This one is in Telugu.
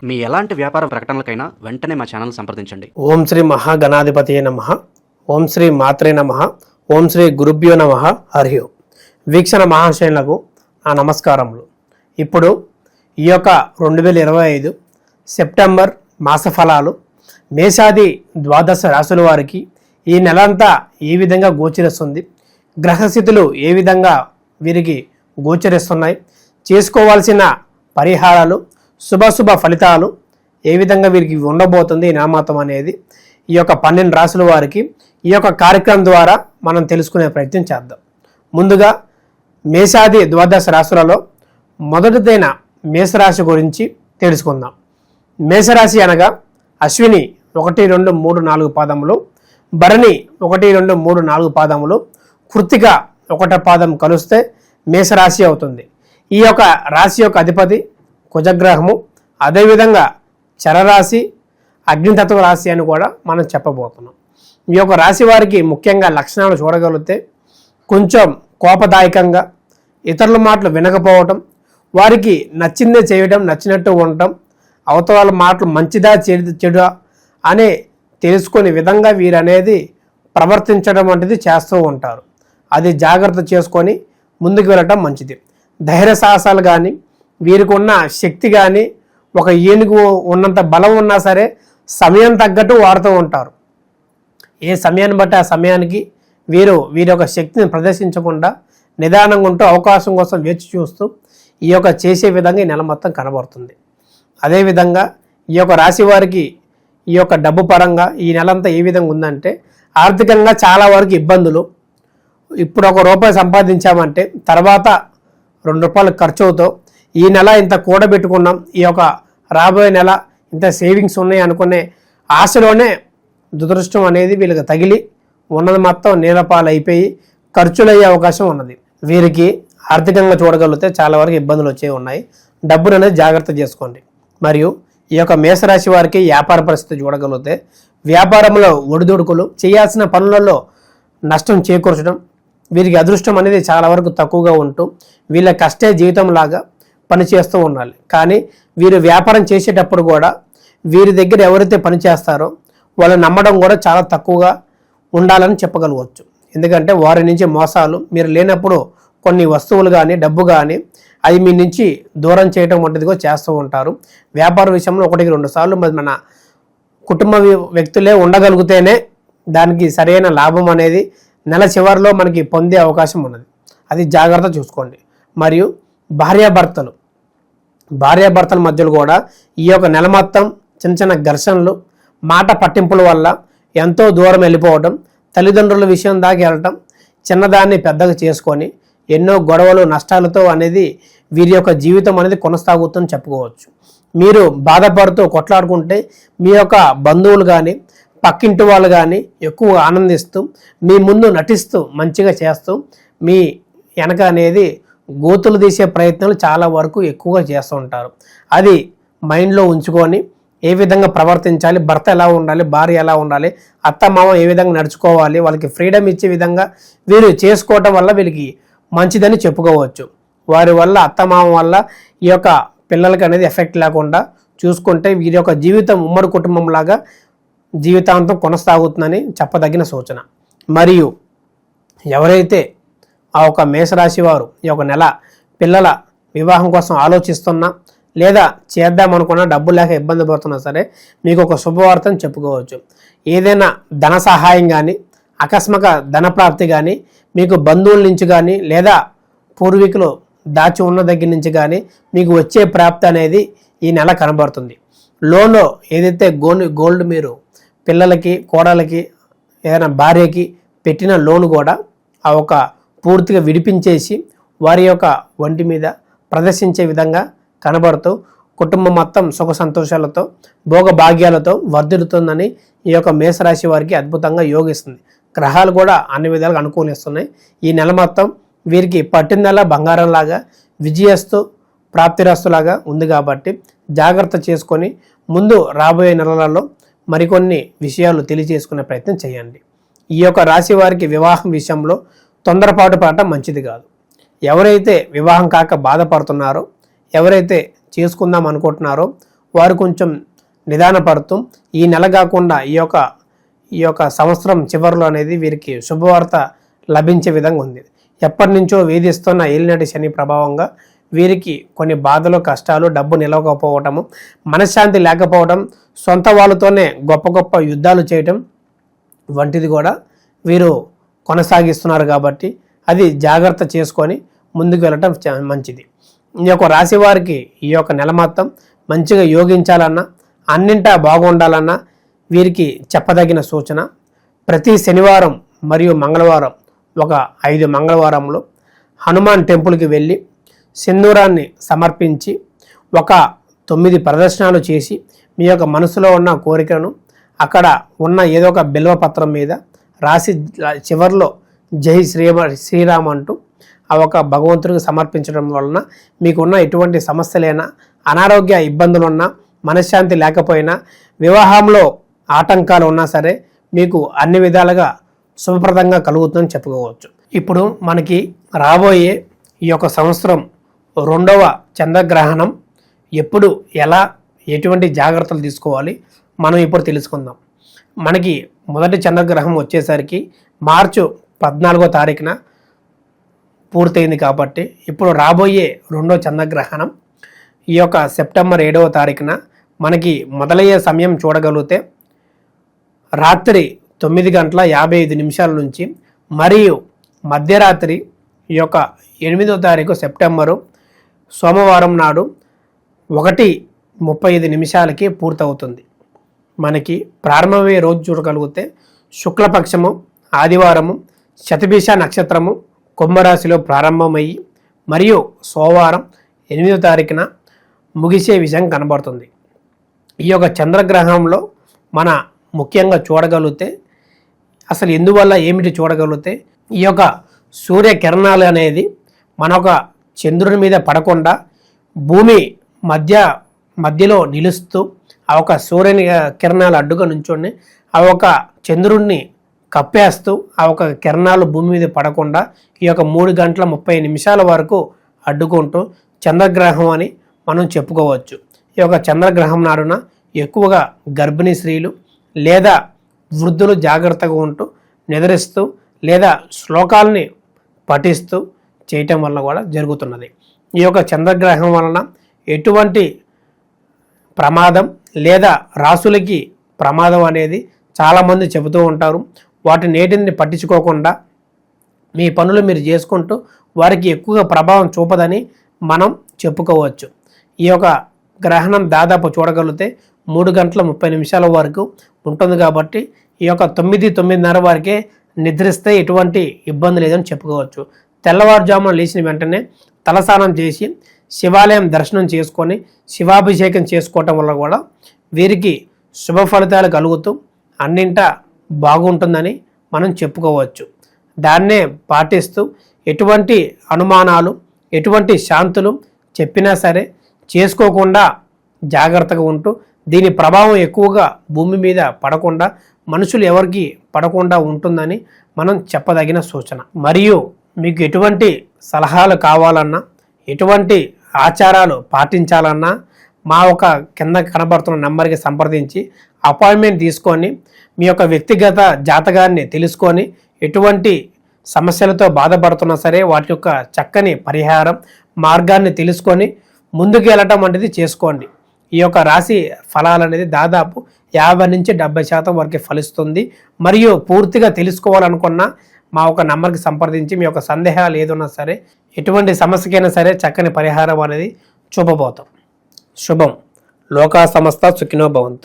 మీ ఎలాంటి వ్యాపార ప్రకటనలకైనా వెంటనే మా ఛానల్ సంప్రదించండి. ఓం శ్రీ మహాగణాధిపతియే నమః. ఓం శ్రీ మాత్రే నమః. ఓం శ్రీ గురుభ్యో నమః. హరి ఓం. వీక్షణ మహాశయులకు నా నమస్కారములు. ఇప్పుడు ఈ యొక్క 2025 సెప్టెంబర్ మాస ఫలాలు మేషాది ద్వాదశ రాశుల వారికి ఈ నెలంతా ఏ విధంగా గోచరిస్తుంది, గ్రహస్థితులు ఏ విధంగా వీరికి గోచరిస్తున్నాయి, చేసుకోవాల్సిన పరిహారాలు, శుభ ఫలితాలు ఏ విధంగా వీరికి ఉండబోతుంది ఈ నెలమాతం అనేది ఈ యొక్క 12 రాశుల వారికి ఈ యొక్క కార్యక్రమం ద్వారా మనం తెలుసుకునే ప్రయత్నం చేద్దాం. ముందుగా మేషాది ద్వాదశ రాశులలో మొదటిదైన మేషరాశి గురించి తెలుసుకుందాం. మేషరాశి అనగా అశ్విని 1, 2, 3, 4 పాదములు, భరణి 1, 2, 3, 4 పాదములు, కృత్తిక 1 పాదం కలిస్తే మేషరాశి అవుతుంది. ఈ యొక్క రాశి యొక్క అధిపతి కుజగ్రహము, అదేవిధంగా చరరాశి, అగ్నితత్వ రాశి అని కూడా మనం చెప్పబోతున్నాం. ఈ యొక్క రాశి వారికి ముఖ్యంగా లక్షణాలు చూడగలిగితే కొంచెం కోపదాయకంగా, ఇతరుల మాటలు వినకపోవటం, వారికి నచ్చిందే చేయడం, నచ్చినట్టు ఉండటం, అవతల మాటలు మంచిదా చెడుదా అనే తెలుసుకునే విధంగా వీరనేది ప్రవర్తించడం వంటిది చేస్తూ ఉంటారు. అది జాగ్రత్త చేసుకొని ముందుకు వెళ్ళటం మంచిది. ధైర్య సాహసాలు కానీ, వీరికి ఉన్న శక్తి కానీ, ఒక ఏనుగు ఉన్నంత బలం ఉన్నా సరే సమయం తగ్గట్టు వాడుతూ ఉంటారు. ఏ సమయాన్ని బట్టి ఆ సమయానికి వీరి యొక్క శక్తిని ప్రదర్శించకుండా నిదానంగా ఉంటూ అవకాశం కోసం వేచి చూస్తూ ఈ యొక్క చేసే విధంగా ఈ నెల మొత్తం కనబడుతుంది. అదేవిధంగా ఈ యొక్క రాశి వారికి ఈ యొక్క డబ్బు పరంగా ఈ నెలంతా ఏ విధంగా ఉందంటే, ఆర్థికంగా చాలా వరకు ఇబ్బందులు. ఇప్పుడు ₹1 సంపాదించామంటే తర్వాత ₹2 ఖర్చు అవుతావు. ఈ నెల ఇంత కూడబెట్టుకున్నాం, ఈ యొక్క రాబోయే నెల ఇంత సేవింగ్స్ ఉన్నాయి అనుకునే ఆశలోనే దురదృష్టం అనేది వీళ్ళకి తగిలి ఉన్నది మొత్తం నీలపాలు అయిపోయి ఖర్చులు అయ్యే అవకాశం ఉన్నది. వీరికి ఆర్థికంగా చూడగలిగితే చాలా వరకు ఇబ్బందులు వచ్చే ఉన్నాయి. డబ్బులు అనేది జాగ్రత్త చేసుకోండి. మరియు ఈ యొక్క మేషరాశి వారికి వ్యాపార పరిస్థితి చూడగలిగితే వ్యాపారంలో ఒడిదుడుకులు, చేయాల్సిన పనులలో నష్టం చేకూర్చడం, వీరికి అదృష్టం అనేది చాలా వరకు తక్కువగా ఉంటూ వీళ్ళ కష్టే జీవితంలాగా పనిచేస్తూ ఉండాలి. కానీ వీరు వ్యాపారం చేసేటప్పుడు కూడా వీరి దగ్గర ఎవరైతే పనిచేస్తారో వాళ్ళని నమ్మడం కూడా చాలా తక్కువగా ఉండాలని చెప్పగలవచ్చు. ఎందుకంటే వారి నుంచి మోసాలు, మీరు లేనప్పుడు కొన్ని వస్తువులు కానీ డబ్బు కానీ అది మీ నుంచి దూరం చేయడం వంటిది కూడా చేస్తూ ఉంటారు. వ్యాపార విషయంలో 1-2 సార్లు మన కుటుంబ వ్యక్తులే ఉండగలిగితేనే దానికి సరైన లాభం అనేది నెల చివరిలో మనకి పొందే అవకాశం ఉన్నది. అది జాగ్రత్త చూసుకోండి. మరియు భార్యాభర్తల మధ్యలో కూడా ఈ యొక్క నెల మొత్తం చిన్న ఘర్షణలు, మాట పట్టింపుల వల్ల ఎంతో దూరం వెళ్ళిపోవడం, తల్లిదండ్రుల విషయం దాకా వెళ్ళటం, చిన్నదాన్ని పెద్దగా చేసుకొని ఎన్నో గొడవలు, నష్టాలతో అనేది వీరి యొక్క జీవితం అనేది కొనసాగుతుందని చెప్పుకోవచ్చు. మీరు బాధపడుతూ కొట్లాడుకుంటే మీ యొక్క బంధువులు కానీ, పక్కింటి వాళ్ళు కానీ ఎక్కువ ఆనందిస్తూ మీ ముందు నటిస్తూ మంచిగా చేస్తూ మీ వెనక అనేది గోతులు తీసే ప్రయత్నాలు చాలా వరకు ఎక్కువగా చేస్తూ ఉంటారు. అది మైండ్లో ఉంచుకొని ఏ విధంగా ప్రవర్తించాలి, భర్త ఎలా ఉండాలి, భార్య ఎలా ఉండాలి, అత్త మామ ఏ విధంగా నడుచుకోవాలి, వాళ్ళకి ఫ్రీడమ్ ఇచ్చే విధంగా వీరు చేసుకోవటం వల్ల వీళ్ళకి మంచిదని చెప్పుకోవచ్చు. వారి వల్ల అత్తమామ వల్ల ఈ యొక్క పిల్లలకి అనేది ఎఫెక్ట్ లేకుండా చూసుకుంటే వీరి యొక్క జీవితం ఉమ్మడి కుటుంబంలాగా జీవితాంతం కొనసాగుతుందని చెప్పదగిన సూచన. మరియు ఎవరైతే ఆ ఒక మేషరాశి వారు ఈ యొక్క నెల పిల్లల వివాహం కోసం ఆలోచిస్తున్నా లేదా చేద్దామనుకున్నా డబ్బు లేక ఇబ్బంది పడుతున్నా సరే మీకు ఒక శుభవార్తను చెప్పుకోవచ్చు. ఏదైనా ధన సహాయం కానీ, ఆకస్మిక ధనప్రాప్తి కానీ, మీకు బంధువుల నుంచి కానీ లేదా పూర్వీకులు దాచి ఉన్న దగ్గర నుంచి కానీ మీకు వచ్చే ప్రాప్తి అనేది ఈ నెల కనబడుతుంది. లోన్లో ఏదైతే గోల్డ్ మీరు పిల్లలకి, కోడలకి, ఏదైనా భార్యకి పెట్టిన లోన్ కూడా ఆ ఒక పూర్తిగా విడిపించేసి వారి యొక్క ఒంటి మీద ప్రదర్శించే విధంగా కనబడుతూ కుటుంబం మొత్తం సుఖ సంతోషాలతో భోగభాగ్యాలతో వర్ధిల్లుతుందని ఈ యొక్క మేషరాశి వారికి అద్భుతంగా యోగిస్తుంది. గ్రహాలు కూడా అన్ని విధాలుగా అనుకూలిస్తున్నాయి. ఈ నెల మొత్తం వీరికి పట్టిందల్లా బంగారంలాగా విజయస్తు ప్రాప్తిరస్తులాగా ఉంది. కాబట్టి జాగ్రత్త చేసుకొని ముందు రాబోయే నెలలలో మరికొన్ని విషయాలు తెలియజేసుకునే ప్రయత్నం చేయండి. ఈ యొక్క రాశి వారికి వివాహం విషయంలో తొందరపాటు పడటం మంచిది కాదు. ఎవరైతే వివాహం కాక బాధపడుతున్నారో, ఎవరైతే చేసుకుందాం అనుకుంటున్నారో వారు కొంచెం నిదానపడుతూ ఈ నెల కాకుండా ఈ యొక్క సంవత్సరం చివరిలో అనేది వీరికి శుభవార్త లభించే విధంగా ఉంది. ఎప్పటి నుంచో వేధిస్తున్న ఏలినాటి శని ప్రభావంగా వీరికి కొన్ని బాధలు, కష్టాలు, డబ్బు నిలవకపోవటము, మనశ్శాంతి లేకపోవడం, సొంత వాళ్ళతోనే గొప్ప గొప్ప యుద్ధాలు చేయటం వంటిది కూడా వీరు కొనసాగిస్తున్నారు. కాబట్టి అది జాగ్రత్త చేసుకొని ముందుకు వెళ్ళటం మంచిది. ఈ యొక్క రాశి వారికి ఈ యొక్క నెల మొత్తం మంచిగా యోగించాలన్నా, అన్నింటా బాగుండాలన్నా వీరికి చెప్పదగిన సూచన, ప్రతి శనివారం మరియు మంగళవారం ఒక 5 మంగళవారంలో హనుమాన్ టెంపుల్కి వెళ్ళి సింధూరాన్ని సమర్పించి ఒక 9 ప్రదర్శనలు చేసి మీ యొక్క మనసులో ఉన్న కోరికను అక్కడ ఉన్న ఏదో ఒక బిల్వపత్రం మీద రాసి చివరిలో జై శ్రీరామ్ అంటూ ఆ ఒక భగవంతుడికి సమర్పించడం వలన మీకున్న ఎటువంటి సమస్యలైనా, అనారోగ్య ఇబ్బందులున్నా, మనశ్శాంతి లేకపోయినా, వివాహంలో ఆటంకాలు ఉన్నా సరే మీకు అన్ని విధాలుగా శుభప్రదంగా కలుగుతుందని చెప్పుకోవచ్చు. ఇప్పుడు మనకి రాబోయే ఈ యొక్క సంవత్సరం 2వ చంద్రగ్రహణం ఎప్పుడు, ఎలా, ఎటువంటి జాగ్రత్తలు తీసుకోవాలి మనం ఇప్పుడు తెలుసుకుందాం. మనకి మొదటి చంద్రగ్రహం వచ్చేసరికి మార్చి 14వ తారీఖున పూర్తయింది. కాబట్టి ఇప్పుడు రాబోయే 2వ చంద్రగ్రహణం ఈ యొక్క సెప్టెంబర్ 7వ తారీఖున మనకి మొదలయ్యే సమయం చూడగలిగితే రాత్రి 9:55 నుంచి మరియు మధ్యరాత్రి ఈ యొక్క 8వ తారీఖు సెప్టెంబరు సోమవారం నాడు 1:35 పూర్తవుతుంది. మనకి ప్రారంభమయ్యే రోజు చూడగలిగితే శుక్లపక్షము ఆదివారము, శతభిష నక్షత్రము కుంభరాశిలో ప్రారంభమయ్యి మరియు సోమవారం 8వ తారీఖున ముగిసే విషయం కనబడుతుంది. ఈ యొక్క చంద్రగ్రహంలో మన ముఖ్యంగా చూడగలిగితే అసలు ఎందువల్ల ఏమిటి చూడగలిగితే ఈ యొక్క సూర్యకిరణాలు అనేది మన ఒక చంద్రుని మీద పడకుండా భూమి మధ్యలో నిలుస్తూ ఆ ఒక సూర్యుని కిరణాలు అడ్డుగా నుంచొని ఆ ఒక చంద్రుడిని కప్పేస్తూ ఆ ఒక కిరణాలు భూమి మీద పడకుండా ఈ యొక్క 3:30 వరకు అడ్డుకుంటూ చంద్రగ్రహం అని మనం చెప్పుకోవచ్చు. ఈ యొక్క చంద్రగ్రహం నాడున ఎక్కువగా గర్భిణీ స్త్రీలు లేదా వృద్ధులు జాగ్రత్తగా ఉంటూ నిద్రిస్తూ లేదా శ్లోకాలని పఠిస్తూ చేయటం వల్ల కూడా జరుగుతున్నది. ఈ యొక్క చంద్రగ్రహం వలన ఎటువంటి ప్రమాదం లేదా రాసులకి ప్రమాదం అనేది చాలామంది చెబుతూ ఉంటారు. వాటి నేటిని పట్టించుకోకుండా మీ పనులు మీరు చేసుకుంటూ వారికి ఎక్కువగా ప్రభావం చూపదని మనం చెప్పుకోవచ్చు. ఈ యొక్క గ్రహణం దాదాపు చూడగలిగితే 3:30 వరకు ఉంటుంది. కాబట్టి ఈ యొక్క 9:30 వరకే నిద్రిస్తే ఎటువంటి ఇబ్బంది లేదని చెప్పుకోవచ్చు. తెల్లవారుజామున లేచిన వెంటనే తలస్నానం చేసి శివాలయం దర్శనం చేసుకొని శివాభిషేకం చేసుకోవటం వల్ల కూడా వీరికి శుభ ఫలితాలు కలుగుతూ అన్నింటా బాగుంటుందని మనం చెప్పుకోవచ్చు. దాన్నే పాటిస్తూ ఎటువంటి అనుమానాలు, ఎటువంటి శాంతులు చెప్పినా సరే చేసుకోకుండా జాగ్రత్తగా ఉంటూ దీని ప్రభావం ఎక్కువగా భూమి మీద పడకుండా, మనుషులు ఎవరికి పడకుండా ఉంటుందని మనం చెప్పదగిన సూచన. మరియు మీకు ఎటువంటి సలహాలు కావాలన్నా, ఎటువంటి ఆచారాలు పాటించాలన్నా మా ఒక కింద కనబడుతున్న నెంబర్కి సంప్రదించి అపాయింట్మెంట్ తీసుకొని మీ యొక్క వ్యక్తిగత జాతకాన్ని తెలుసుకొని ఎటువంటి సమస్యలతో బాధపడుతున్నా సరే వాటి యొక్క చక్కని పరిహారం మార్గాన్ని తెలుసుకొని ముందుకు వెళ్ళటం అనేది చేసుకోండి. ఈ యొక్క రాశి ఫలాలు అనేది దాదాపు 50 నుంచి 70% వరకు ఫలిస్తుంది. మరియు పూర్తిగా తెలుసుకోవాలనుకున్న మా ఒక నంబర్కి సంప్రదించి మీ యొక్క సందేహాలు ఏదైనా సరే, ఎటువంటి సమస్యకైనా సరే చక్కని పరిహారం అనేది చూపబోతాం. శుభం. లోకా సమస్త సుఖినో భవంతు.